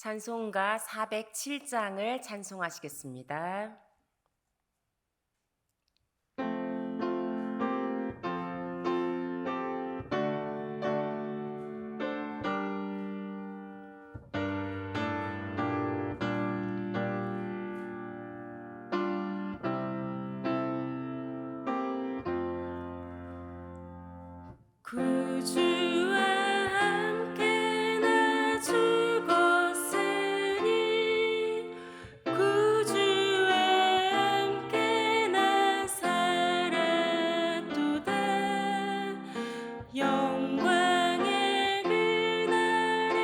찬송가 407장을 찬송하시겠습니다. 구주와 함께 나 죽었으니 구주와 함께 나 살았도다. 영광의 그날에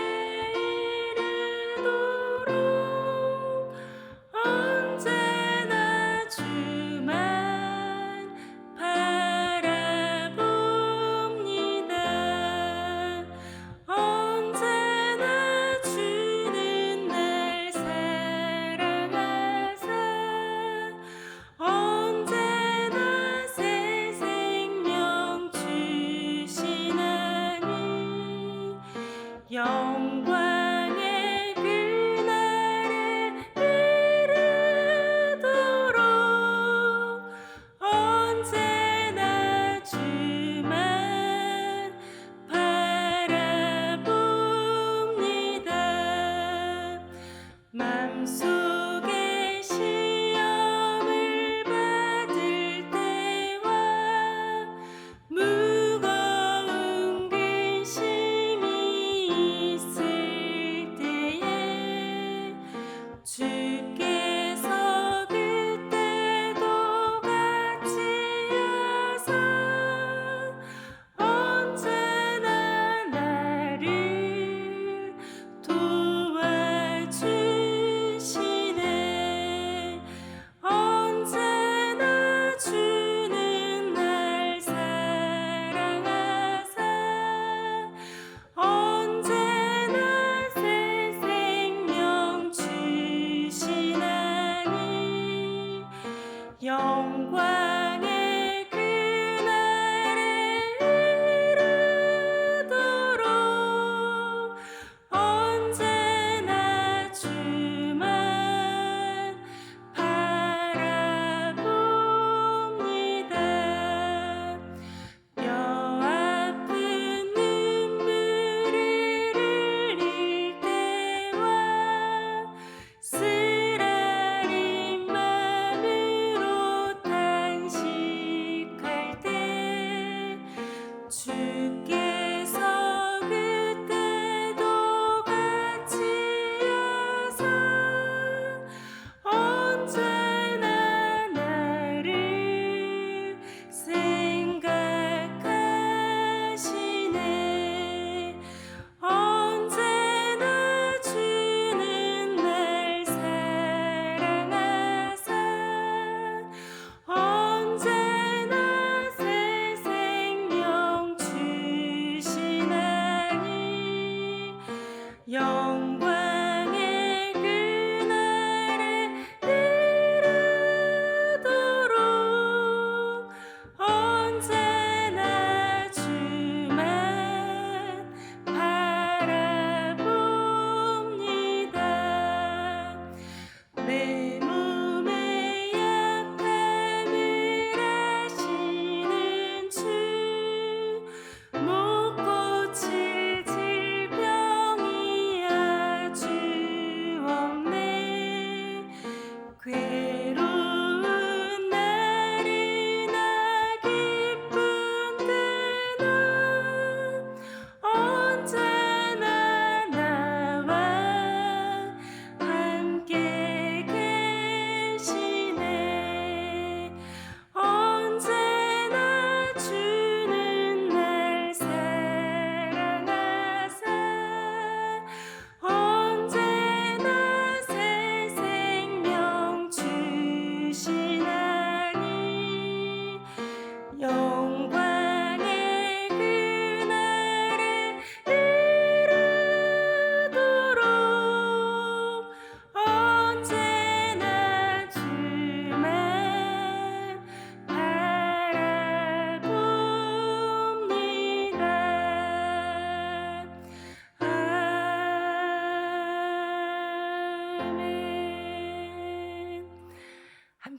이르도록 언제나 주만 바라봅니다. 언제나 주는 날 사랑하사 언제나 새 생명 주시나니 영광의 그날에 이르도록 언제나 주만 바라봅니다. 맘속에 시험을 받을 때와 무거운 근심이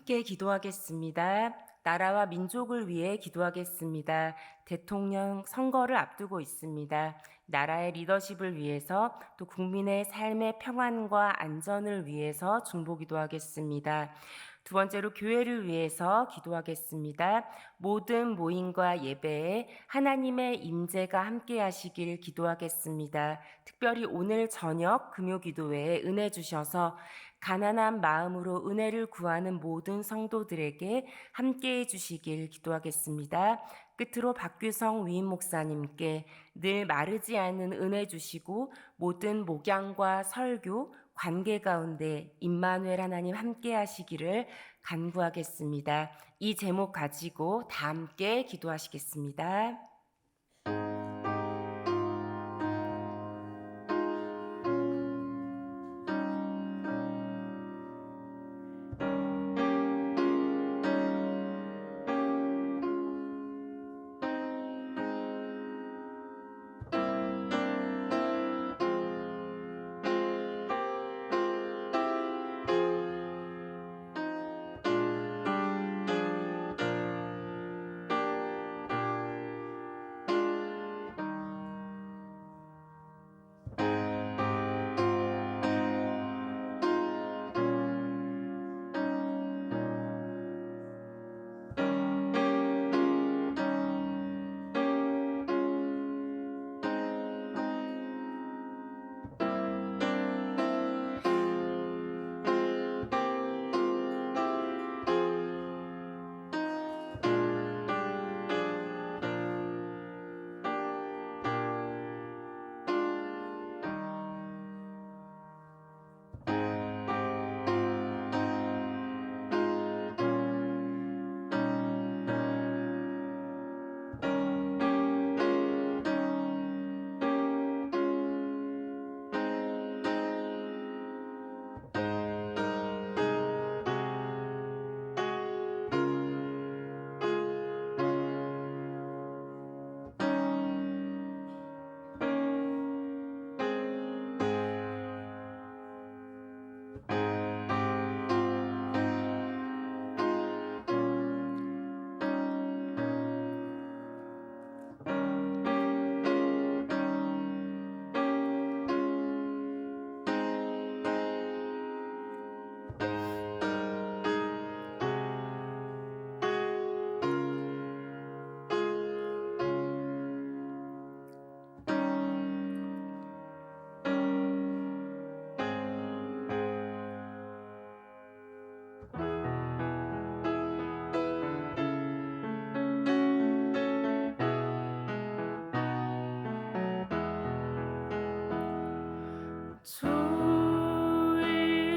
함께 기도하겠습니다. 나라와 민족을 위해 기도하겠습니다. 대통령 선거를 앞두고 있습니다. 나라의 리더십을 위해서 또 국민의 삶의 평안과 안전을 위해서 중보 기도하겠습니다. 두 번째로 교회를 위해서 기도하겠습니다. 모든 모임과 예배에 하나님의 임재가 함께 하시길 기도하겠습니다. 특별히 오늘 저녁 금요기도회에 은혜 주셔서 가난한 마음으로 은혜를 구하는 모든 성도들에게 함께해 주시길 기도하겠습니다. 끝으로 박규성 위임 목사님께 늘 마르지 않는 은혜 주시고 모든 목양과 설교, 관계 가운데 임마누엘 하나님 함께 하시기를 간구하겠습니다. 이 제목 가지고 다 함께 기도하시겠습니다.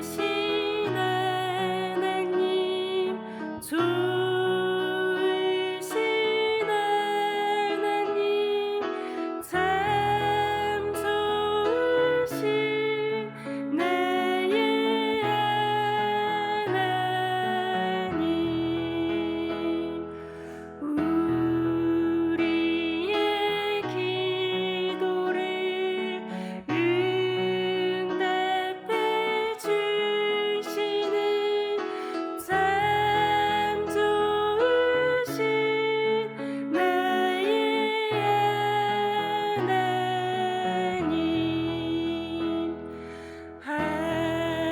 좋으신 하나님, 좋으신 하나님, 참 좋으신 나의 하나님. 우리의 기도를 응답해 주시는 참 좋으신 나의 하나님.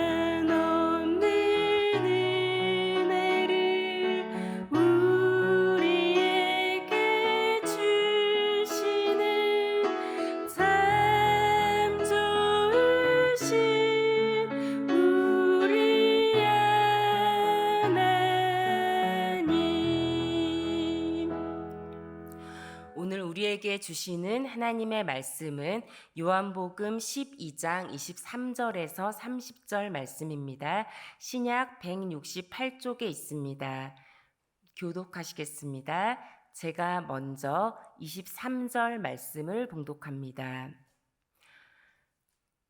한없는 은혜를 우리에게 주시는 참 좋으신 우리 하나님. 오늘 우리에게 주시는 하나님의 말씀은 요한복음 12장 23절에서 30절 말씀입니다. 신약 168쪽에 있습니다. 교독하시겠습니다. 제가 먼저 23절 말씀을 봉독합니다.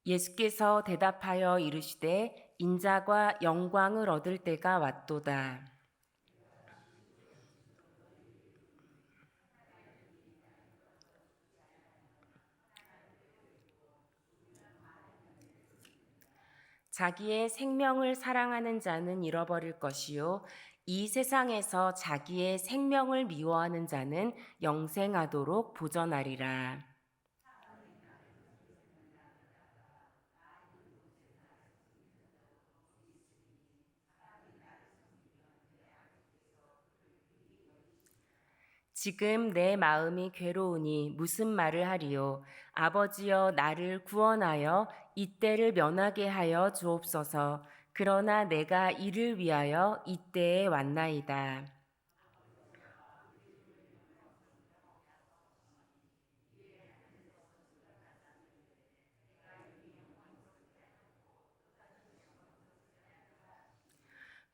예수께서 대답하여 이르시되 인자가 영광을 얻을 때가 왔도다. 자기의 생명을 사랑하는 자는 잃어버릴 것이요 이 세상에서 자기의 생명을 미워하는 자는 영생하도록 보전하리라. 지금 내 마음이 괴로우니 무슨 말을 하리요. 아버지여 나를 구원하여 이때를 면하게 하여 주옵소서. 그러나 내가 이를 위하여 이때에 왔나이다.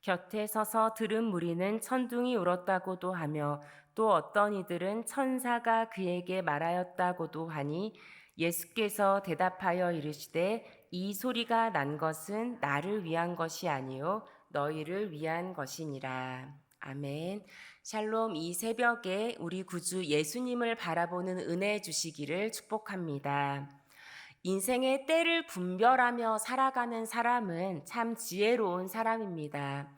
곁에 서서 들은 무리는 천둥이 울었다고도 하며 또 어떤 이들은 천사가 그에게 말하였다고도 하니 예수께서 대답하여 이르시되 이 소리가 난 것은 나를 위한 것이 아니요 너희를 위한 것이니라. 아멘. 샬롬. 이 새벽에 우리 구주 예수님을 바라보는 은혜 주시기를 축복합니다. 인생의 때를 분별하며 살아가는 사람은 참 지혜로운 사람입니다.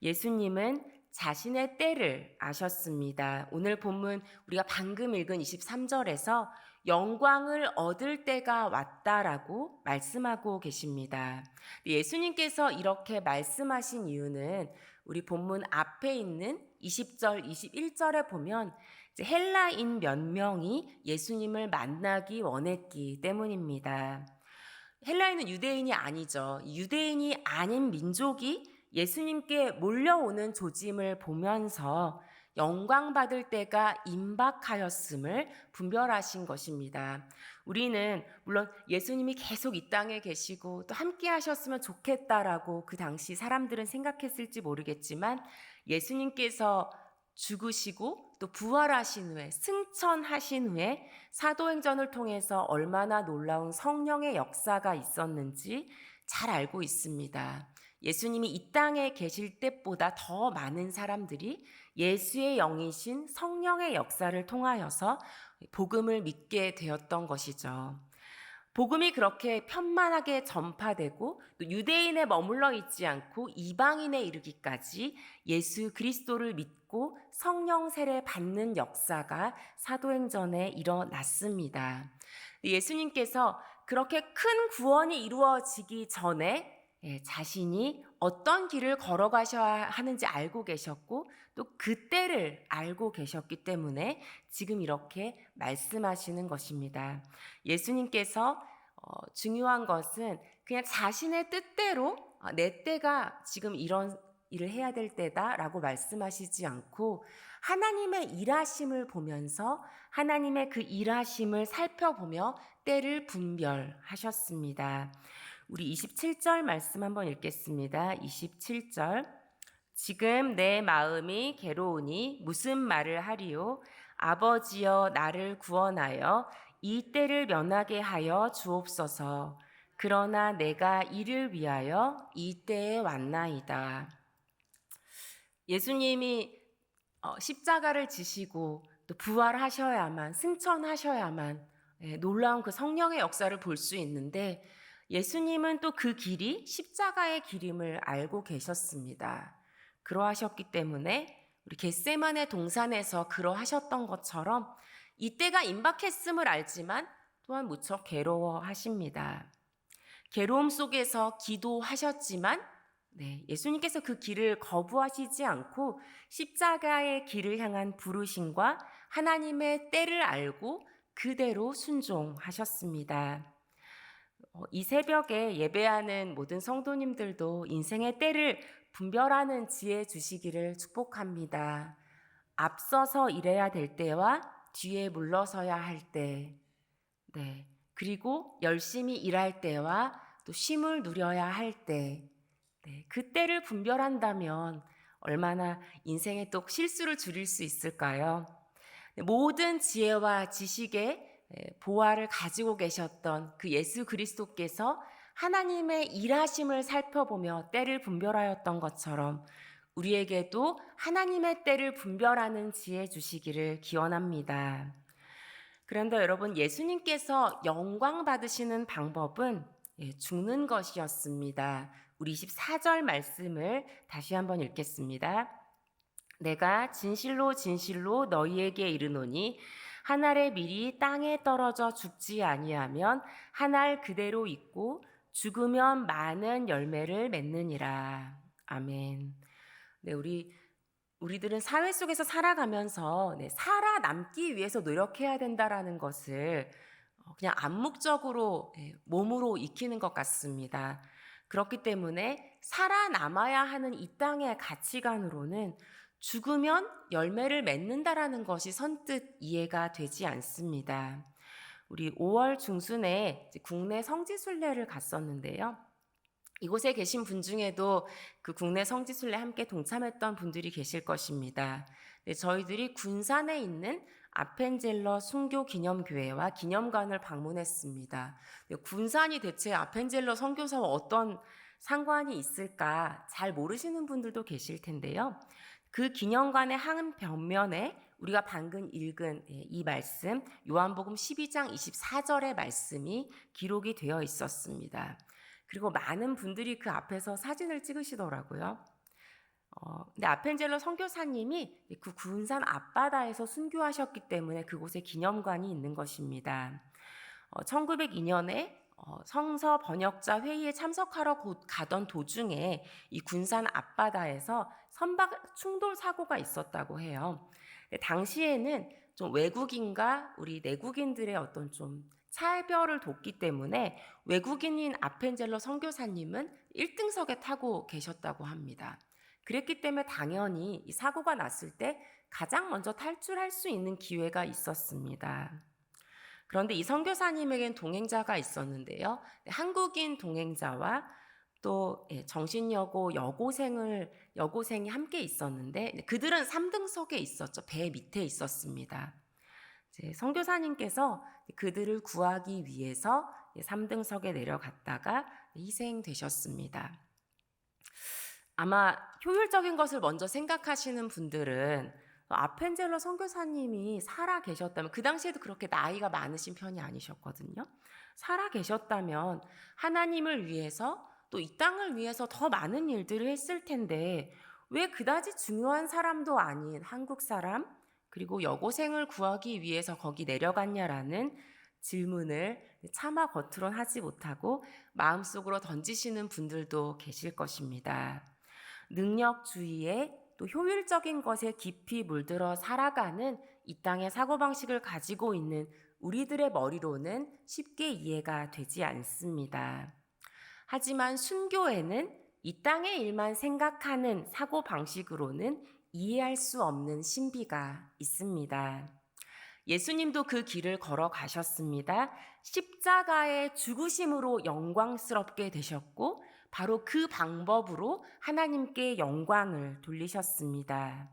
예수님은 자신의 때를 아셨습니다. 오늘 본문 우리가 방금 읽은 23절에서 영광을 얻을 때가 왔다라고 말씀하고 계십니다. 예수님께서 이렇게 말씀하신 이유는 우리 본문 앞에 있는 20절, 21절에 보면 헬라인 몇 명이 예수님을 만나기 원했기 때문입니다. 헬라인은 유대인이 아니죠. 유대인이 아닌 민족이 예수님께 몰려오는 조짐을 보면서 영광받을 때가 임박하였음을 분별하신 것입니다. 우리는 물론 예수님이 계속 이 땅에 계시고 또 함께 하셨으면 좋겠다라고 그 당시 사람들은 생각했을지 모르겠지만 예수님께서 죽으시고 또 부활하신 후에 승천하신 후에 사도행전을 통해서 얼마나 놀라운 성령의 역사가 있었는지 잘 알고 있습니다. 예수님이 이 땅에 계실 때보다 더 많은 사람들이 예수의 영이신 성령의 역사를 통하여서 복음을 믿게 되었던 것이죠. 복음이 그렇게 편만하게 전파되고 또 유대인에 머물러 있지 않고 이방인에 이르기까지 예수 그리스도를 믿고 성령 세례 받는 역사가 사도행전에 일어났습니다. 예수님께서 그렇게 큰 구원이 이루어지기 전에 자신이 어떤 길을 걸어가셔야 하는지 알고 계셨고 또 그때를 알고 계셨기 때문에 지금 이렇게 말씀하시는 것입니다. 예수님께서 중요한 것은 그냥 자신의 뜻대로 내 때가 지금 이런 일을 해야 될 때다라고 말씀하시지 않고 하나님의 일하심을 보면서 하나님의 그 일하심을 살펴보며 때를 분별하셨습니다. 우리 27절 말씀 한번 읽겠습니다. 27절. 지금 내 마음이 괴로우니 무슨 말을 하리요? 아버지여 나를 구원하여 이 때를 면하게 하여 주옵소서. 그러나 내가 이를 위하여 이 때에 왔나이다. 예수님이 십자가를 지시고 또 부활하셔야만 승천하셔야만 놀라운 그 성령의 역사를 볼 수 있는데 예수님은 또 그 길이 십자가의 길임을 알고 계셨습니다. 그러하셨기 때문에 우리 겟세마네 동산에서 그러하셨던 것처럼 이때가 임박했음을 알지만 또한 무척 괴로워하십니다. 괴로움 속에서 기도하셨지만 예수님께서 그 길을 거부하시지 않고 십자가의 길을 향한 부르심과 하나님의 때를 알고 그대로 순종하셨습니다. 이 새벽에 예배하는 모든 성도님들도 인생의 때를 분별하는 지혜 주시기를 축복합니다. 앞서서 일해야 될 때와 뒤에 물러서야 할 때, 그리고 열심히 일할 때와 또 쉼을 누려야 할 때, 그 때를 분별한다면 얼마나 인생의 또 실수를 줄일 수 있을까요? 모든 지혜와 지식의 보화를 가지고 계셨던 그 예수 그리스도께서 하나님의 일하심을 살펴보며 때를 분별하였던 것처럼 우리에게도 하나님의 때를 분별하는 지혜 주시기를 기원합니다. 그런데 여러분, 예수님께서 영광 받으시는 방법은 죽는 것이었습니다. 우리 24절 말씀을 다시 한번 읽겠습니다. 내가 진실로 진실로 너희에게 이르노니 한 알의 밀이 땅에 떨어져 죽지 아니하면 한 알 그대로 있고 죽으면 많은 열매를 맺느니라. 아멘. 네, 우리들은 사회 속에서 살아가면서 살아남기 위해서 노력해야 된다라는 것을 그냥 암묵적으로 몸으로 익히는 것 같습니다. 그렇기 때문에 살아남아야 하는 이 땅의 가치관으로는 죽으면 열매를 맺는다라는 것이 선뜻 이해가 되지 않습니다. 우리 5월 중순에 국내 성지순례를 갔었는데요. 이곳에 계신 분 중에도 그 국내 성지순례 함께 동참했던 분들이 계실 것입니다. 저희들이 군산에 있는 아펜젤러 순교 기념교회와 기념관을 방문했습니다. 군산이 대체 아펜젤러 선교사와 어떤 상관이 있을까 잘 모르시는 분들도 계실 텐데요. 그 기념관의 한 벽면에 우리가 방금 읽은 이 말씀, 요한복음 12장 24절의 말씀이 기록이 되어 있었습니다. 그리고 많은 분들이 그 앞에서 사진을 찍으시더라고요. 근데 아펜젤러 선교사님이 그 군산 앞바다에서 순교하셨기 때문에 그곳에 기념관이 있는 것입니다. 1902년에 성서 번역자 회의에 참석하러 가던 도중에 이 군산 앞바다에서 선박 충돌 사고가 있었다고 해요. 당시에는 좀 외국인과 우리 내국인들의 어떤 좀 차별을 뒀기 때문에 외국인인 아펜젤러 선교사님은 1등석에 타고 계셨다고 합니다. 그랬기 때문에 당연히 이 사고가 났을 때 가장 먼저 탈출할 수 있는 기회가 있었습니다. 그런데 이 선교사님에겐 동행자가 있었는데요. 한국인 동행자와 또 정신여고 여고생이 함께 있었는데 그들은 3등석에 있었죠. 배 밑에 있었습니다. 선교사님께서 그들을 구하기 위해서 3등석에 내려갔다가 희생되셨습니다. 아마 효율적인 것을 먼저 생각하시는 분들은 아펜젤러 선교사님이 살아 계셨다면, 그 당시에도 그렇게 나이가 많으신 편이 아니셨거든요. 살아 계셨다면 하나님을 위해서 또 이 땅을 위해서 더 많은 일들을 했을 텐데 왜 그다지 중요한 사람도 아닌 한국 사람 그리고 여고생을 구하기 위해서 거기 내려갔냐라는 질문을 차마 겉으론 하지 못하고 마음속으로 던지시는 분들도 계실 것입니다. 능력주의에 또 효율적인 것에 깊이 물들어 살아가는 이 땅의 사고방식을 가지고 있는 우리들의 머리로는 쉽게 이해가 되지 않습니다. 하지만 순교에는 이 땅의 일만 생각하는 사고방식으로는 이해할 수 없는 신비가 있습니다. 예수님도 그 길을 걸어가셨습니다. 십자가의 죽으심으로 영광스럽게 되셨고 바로 그 방법으로 하나님께 영광을 돌리셨습니다.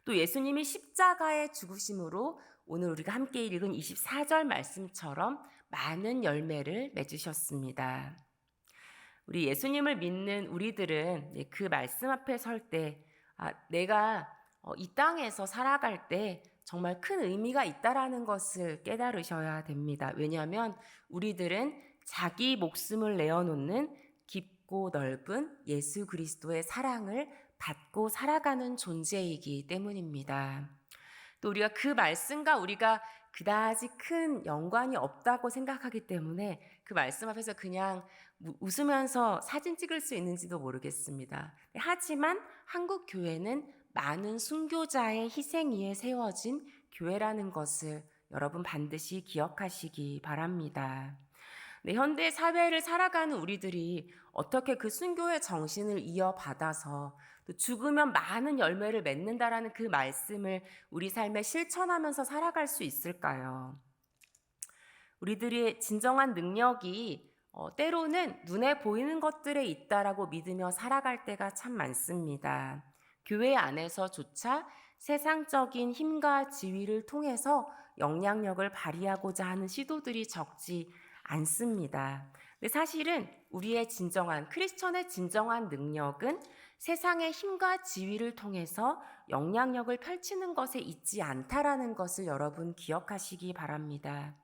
또 예수님이 십자가의 죽으심으로 오늘 우리가 함께 읽은 24절 말씀처럼 많은 열매를 맺으셨습니다. 우리 예수님을 믿는 우리들은 그 말씀 앞에 설 때 내가 이 땅에서 살아갈 때 정말 큰 의미가 있다라는 것을 깨달으셔야 됩니다. 왜냐하면 우리들은 자기 목숨을 내어놓는 깊고 넓은 예수 그리스도의 사랑을 받고 살아가는 존재이기 때문입니다. 또 우리가 그 말씀과 우리가 그다지 큰 연관이 없다고 생각하기 때문에 그 말씀 앞에서 그냥 웃으면서 사진 찍을 수 있는지도 모르겠습니다. 하지만 한국 교회는 많은 순교자의 희생 위에 세워진 교회라는 것을 여러분 반드시 기억하시기 바랍니다. 현대 사회를 살아가는 우리들이 어떻게 그 순교의 정신을 이어받아서 또 죽으면 많은 열매를 맺는다라는 그 말씀을 우리 삶에 실천하면서 살아갈 수 있을까요? 우리들의 진정한 능력이 때로는 눈에 보이는 것들에 있다라고 믿으며 살아갈 때가 참 많습니다. 교회 안에서조차 세상적인 힘과 지위를 통해서 영향력을 발휘하고자 하는 시도들이 적지 않습니다. 근데 사실은 우리의 크리스천의 진정한 능력은 세상의 힘과 지위를 통해서 영향력을 펼치는 것에 있지 않다라는 것을 여러분 기억하시기 바랍니다.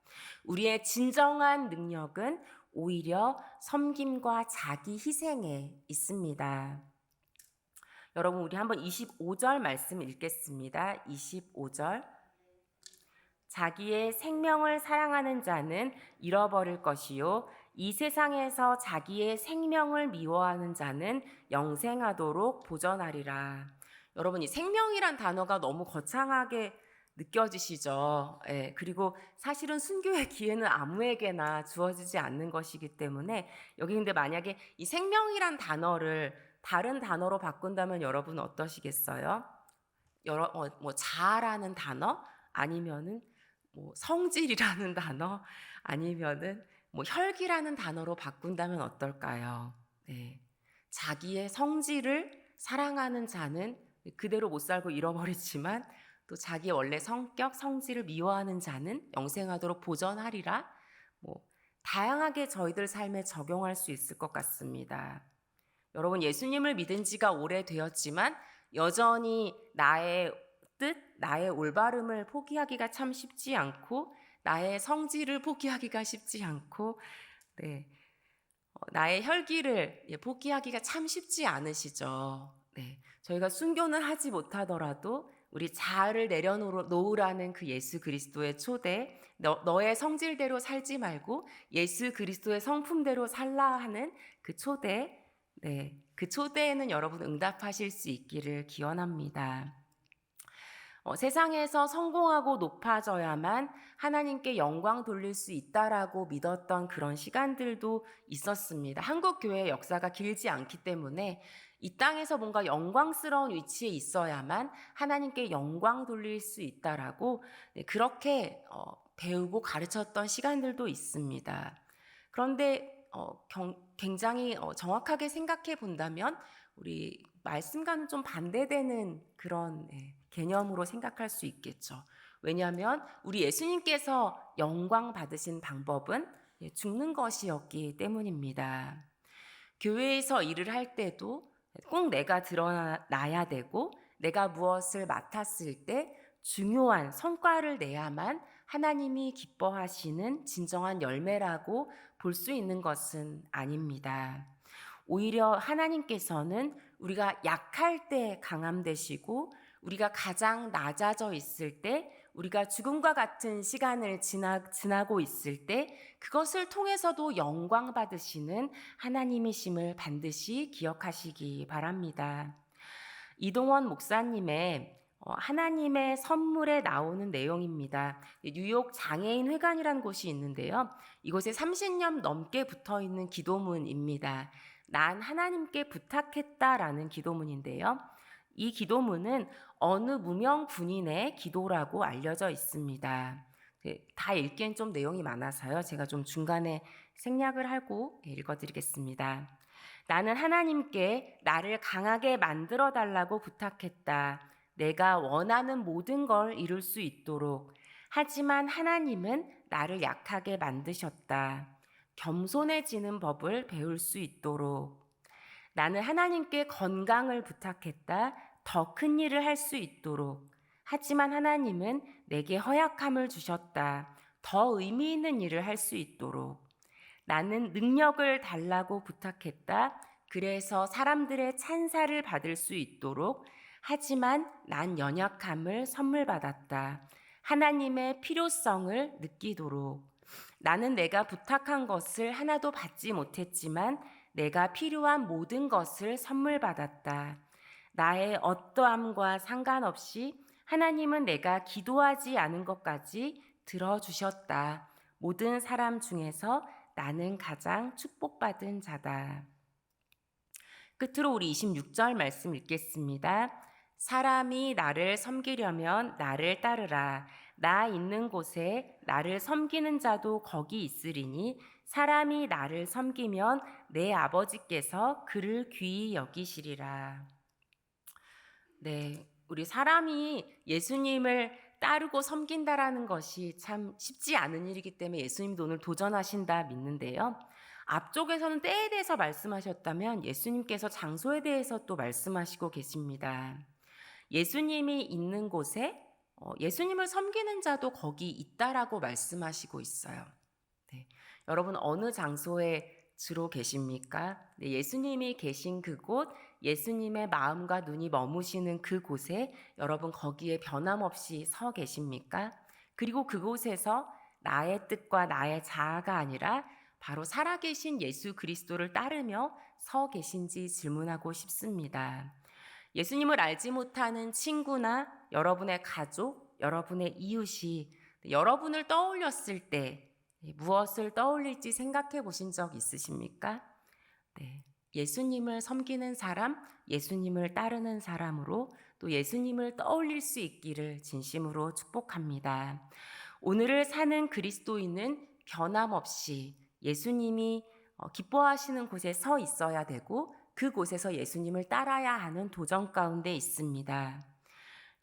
우리의 진정한 능력은 오히려 섬김과 자기 희생에 있습니다. 여러분, 우리 한번 25절 말씀 읽겠습니다. 25절. 자기의 생명을 사랑하는 자는 잃어버릴 것이요 이 세상에서 자기의 생명을 미워하는 자는 영생하도록 보전하리라. 여러분, 이 생명이란 단어가 너무 거창하게 느껴지시죠? 예, 그리고 사실은 순교의 기회는 아무에게나 주어지지 않는 것이기 때문에 여기 근데 만약에 이 생명이란 단어를 다른 단어로 바꾼다면 여러분 어떠시겠어요? 자아라는 단어 아니면은 성질이라는 단어 아니면은 혈기라는 단어로 바꾼다면 어떨까요? 네. 자기의 성질을 사랑하는 자는 그대로 못 살고 잃어버리지만 또 자기의 원래 성격, 성질을 미워하는 자는 영생하도록 보전하리라. 다양하게 저희들 삶에 적용할 수 있을 것 같습니다. 여러분, 예수님을 믿은 지가 오래되었지만 여전히 나의 뜻, 나의 올바름을 포기하기가 참 쉽지 않고 나의 성질을 포기하기가 쉽지 않고 네, 나의 혈기를 포기하기가 참 쉽지 않으시죠. 네, 저희가 순교는 하지 못하더라도 우리 자아를 내려놓으라는 그 예수 그리스도의 초대, 너의 성질대로 살지 말고 예수 그리스도의 성품대로 살라 하는 그 초대, 네, 그 초대에는 여러분 응답하실 수 있기를 기원합니다. 세상에서 성공하고 높아져야만 하나님께 영광 돌릴 수 있다라고 믿었던 그런 시간들도 있었습니다. 한국 교회의 역사가 길지 않기 때문에 이 땅에서 뭔가 영광스러운 위치에 있어야만 하나님께 영광 돌릴 수 있다라고 그렇게 배우고 가르쳤던 시간들도 있습니다. 그런데 굉장히 정확하게 생각해 본다면 우리 말씀과는 좀 반대되는 그런 개념으로 생각할 수 있겠죠. 왜냐하면 우리 예수님께서 영광 받으신 방법은 죽는 것이었기 때문입니다. 교회에서 일을 할 때도 꼭 내가 드러나야 되고 내가 무엇을 맡았을 때 중요한 성과를 내야만 하나님이 기뻐하시는 진정한 열매라고 볼 수 있는 것은 아닙니다. 오히려 하나님께서는 우리가 약할 때 강함 되시고 우리가 가장 낮아져 있을 때 우리가 죽음과 같은 시간을 지나고 있을 때 그것을 통해서도 영광 받으시는 하나님이심을 반드시 기억하시기 바랍니다. 이동원 목사님의 하나님의 선물에 나오는 내용입니다. 뉴욕 장애인 회관이라는 곳이 있는데요. 이곳에 30년 넘게 붙어 있는 기도문입니다. 난 하나님께 부탁했다라는 기도문인데요. 이 기도문은 어느 무명 군인의 기도라고 알려져 있습니다. 다 읽기엔 좀 내용이 많아서요. 제가 좀 중간에 생략을 하고 읽어드리겠습니다. 나는 하나님께 나를 강하게 만들어 달라고 부탁했다. 내가 원하는 모든 걸 이룰 수 있도록. 하지만 하나님은 나를 약하게 만드셨다. 겸손해지는 법을 배울 수 있도록. 나는 하나님께 건강을 부탁했다. 더 큰 일을 할 수 있도록. 하지만 하나님은 내게 허약함을 주셨다. 더 의미 있는 일을 할 수 있도록. 나는 능력을 달라고 부탁했다. 그래서 사람들의 찬사를 받을 수 있도록. 하지만 난 연약함을 선물 받았다. 하나님의 필요성을 느끼도록. 나는 내가 부탁한 것을 하나도 받지 못했지만 내가 필요한 모든 것을 선물 받았다. 나의 어떠함과 상관없이 하나님은 내가 기도하지 않은 것까지 들어주셨다. 모든 사람 중에서 나는 가장 축복받은 자다. 끝으로 우리 26절 말씀 읽겠습니다. 사람이 나를 섬기려면 나를 따르라. 나 있는 곳에 나를 섬기는 자도 거기 있으리니 사람이 나를 섬기면 내 아버지께서 그를 귀히 여기시리라. 네, 우리 사람이 예수님을 따르고 섬긴다라는 것이 참 쉽지 않은 일이기 때문에 예수님도 오늘 도전하신다 믿는데요. 앞쪽에서는 때에 대해서 말씀하셨다면 예수님께서 장소에 대해서 또 말씀하시고 계십니다. 예수님이 있는 곳에 예수님을 섬기는 자도 거기 있다라고 말씀하시고 있어요. 네. 여러분 어느 장소에 주로 계십니까? 네, 예수님이 계신 그곳, 예수님의 마음과 눈이 머무시는 그곳에 여러분 거기에 변함없이 서 계십니까? 그리고 그곳에서 나의 뜻과 나의 자아가 아니라 바로 살아계신 예수 그리스도를 따르며 서 계신지 질문하고 싶습니다. 예수님을 알지 못하는 친구나 여러분의 가족, 여러분의 이웃이 여러분을 떠올렸을 때 무엇을 떠올릴지 생각해 보신 적 있으십니까? 네. 예수님을 섬기는 사람, 예수님을 따르는 사람으로 또 예수님을 떠올릴 수 있기를 진심으로 축복합니다. 오늘을 사는 그리스도인은 변함없이 예수님이 기뻐하시는 곳에 서 있어야 되고 그곳에서 예수님을 따라야 하는 도전 가운데 있습니다.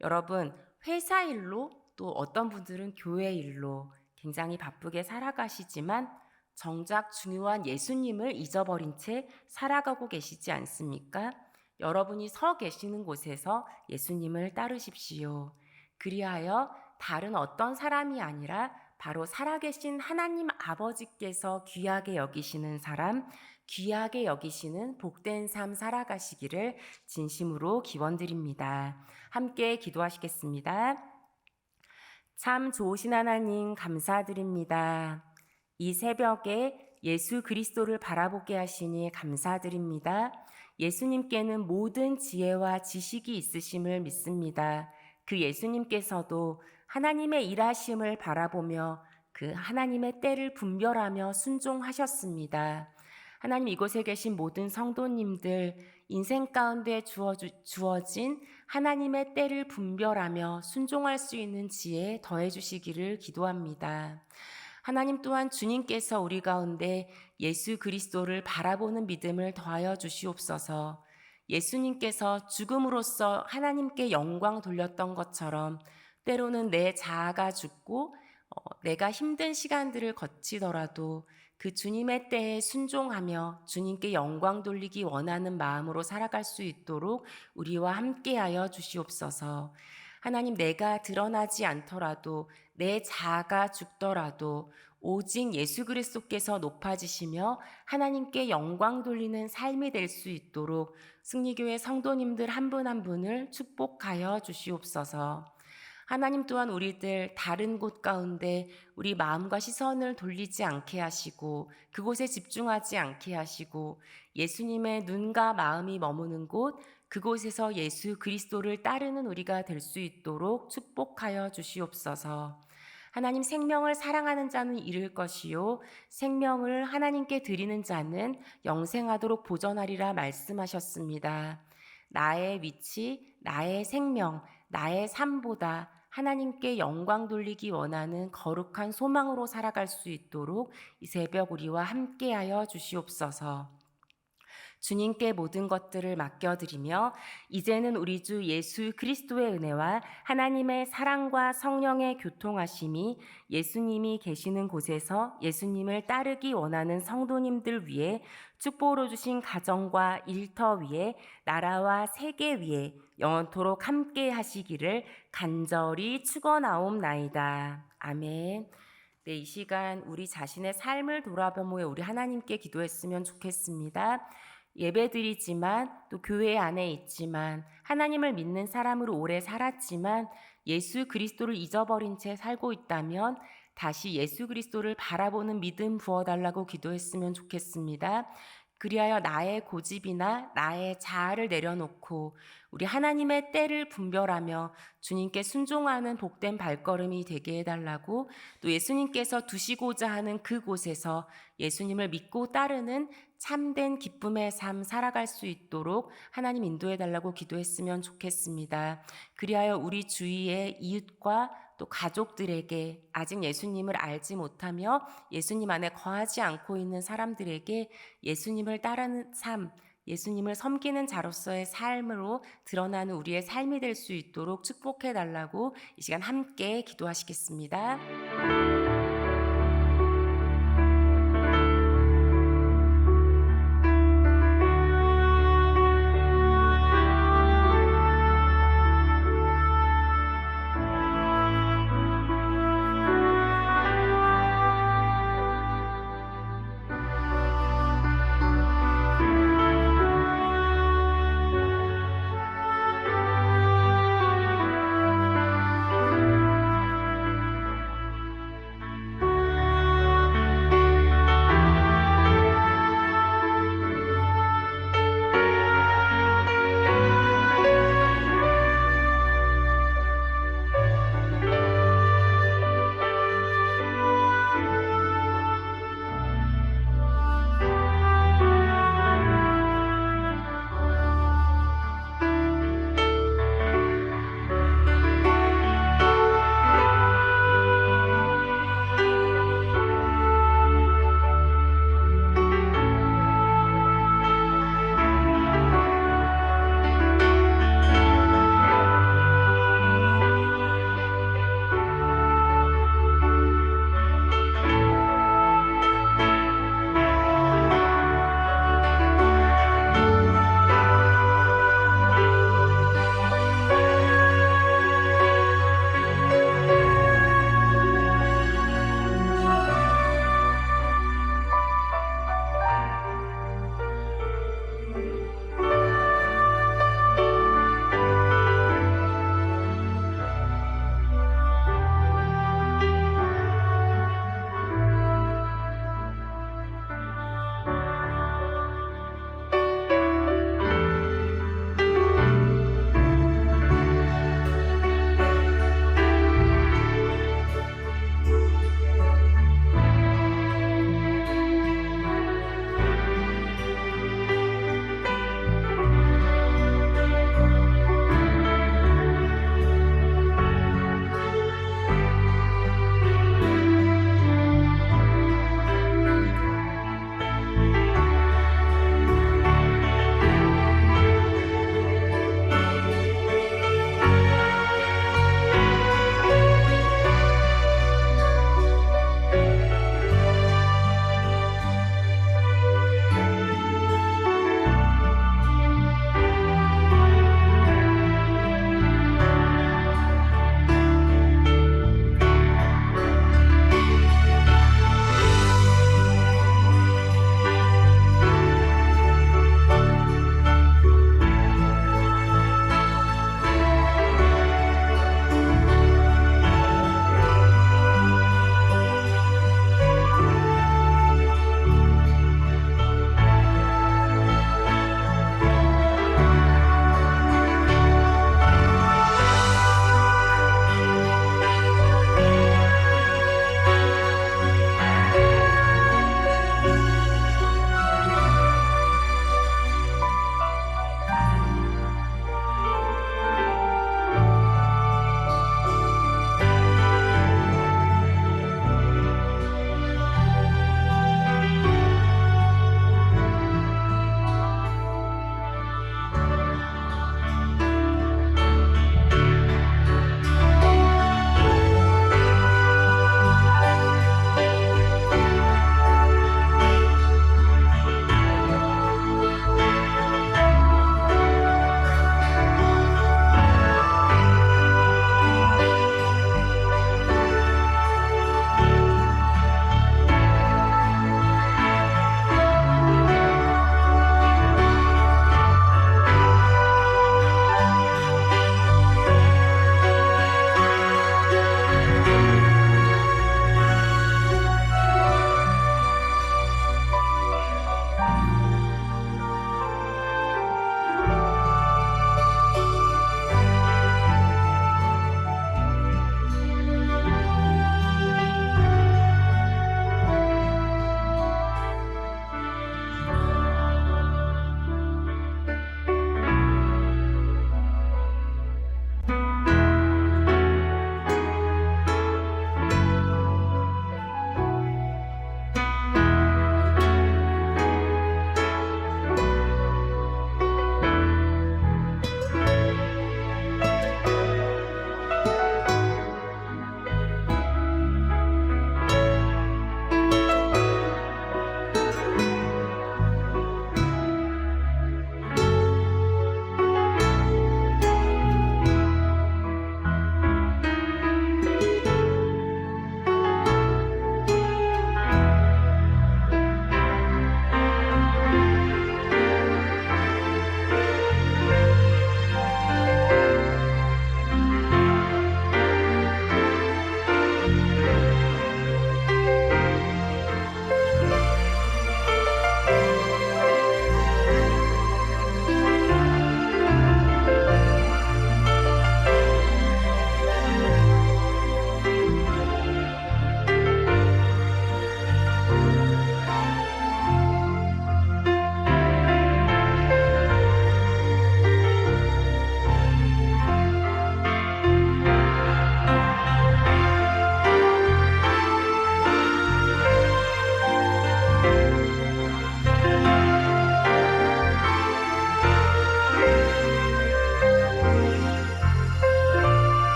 여러분, 회사 일로 또 어떤 분들은 교회 일로 굉장히 바쁘게 살아가시지만 정작 중요한 예수님을 잊어버린 채 살아가고 계시지 않습니까? 여러분이 서 계시는 곳에서 예수님을 따르십시오. 그리하여 다른 어떤 사람이 아니라 바로 살아계신 하나님 아버지께서 귀하게 여기시는 사람, 귀하게 여기시는 복된 삶 살아가시기를 진심으로 기원드립니다. 함께 기도하시겠습니다. 참 좋으신 하나님 감사드립니다. 이 새벽에 예수 그리스도를 바라보게 하시니 감사드립니다. 예수님께는 모든 지혜와 지식이 있으심을 믿습니다. 그 예수님께서도 하나님의 일하심을 바라보며 그 하나님의 때를 분별하며 순종하셨습니다. 하나님 이곳에 계신 모든 성도님들 인생 가운데 주어진 하나님의 때를 분별하며 순종할 수 있는 지혜 더해 주시기를 기도합니다. 하나님 또한 주님께서 우리 가운데 예수 그리스도를 바라보는 믿음을 더하여 주시옵소서. 예수님께서 죽음으로써 하나님께 영광 돌렸던 것처럼 때로는 내 자아가 죽고 내가 힘든 시간들을 거치더라도 그 주님의 때에 순종하며 주님께 영광 돌리기 원하는 마음으로 살아갈 수 있도록 우리와 함께하여 주시옵소서. 하나님, 내가 드러나지 않더라도 내 자아가 죽더라도 오직 예수 그리스도께서 높아지시며 하나님께 영광 돌리는 삶이 될 수 있도록 승리교회 성도님들 한 분 한 분을 축복하여 주시옵소서. 하나님 또한 우리들 다른 곳 가운데 우리 마음과 시선을 돌리지 않게 하시고 그곳에 집중하지 않게 하시고 예수님의 눈과 마음이 머무는 곳 그곳에서 예수 그리스도를 따르는 우리가 될 수 있도록 축복하여 주시옵소서. 하나님, 생명을 사랑하는 자는 잃을 것이요 생명을 하나님께 드리는 자는 영생하도록 보전하리라 말씀하셨습니다. 나의 위치, 나의 생명, 나의 삶보다 하나님께 영광 돌리기 원하는 거룩한 소망으로 살아갈 수 있도록 이 새벽 우리와 함께하여 주시옵소서. 주님께 모든 것들을 맡겨드리며 이제는 우리 주 예수 그리스도의 은혜와 하나님의 사랑과 성령의 교통하심이 예수님이 계시는 곳에서 예수님을 따르기 원하는 성도님들 위해 축복으로 주신 가정과 일터 위에 나라와 세계 위에 영원토록 함께 하시기를 간절히 축원하옵나이다. 아멘. 네, 이 시간 우리 자신의 삶을 돌아보며 우리 하나님께 기도했으면 좋겠습니다. 예배드리지만 또 교회 안에 있지만 하나님을 믿는 사람으로 오래 살았지만 예수 그리스도를 잊어버린 채 살고 있다면 다시 예수 그리스도를 바라보는 믿음 부어달라고 기도했으면 좋겠습니다. 그리하여 나의 고집이나 나의 자아를 내려놓고 우리 하나님의 때를 분별하며 주님께 순종하는 복된 발걸음이 되게 해달라고 또 예수님께서 두시고자 하는 그곳에서 예수님을 믿고 따르는 참된 기쁨의 삶 살아갈 수 있도록 하나님 인도해달라고 기도했으면 좋겠습니다. 그리하여 우리 주위의 이웃과 또 가족들에게 아직 예수님을 알지 못하며 예수님 안에 거하지 않고 있는 사람들에게 예수님을 따르는 삶, 예수님을 섬기는 자로서의 삶으로 드러나는 우리의 삶이 될 수 있도록 축복해 달라고 이 시간 함께 기도하시겠습니다.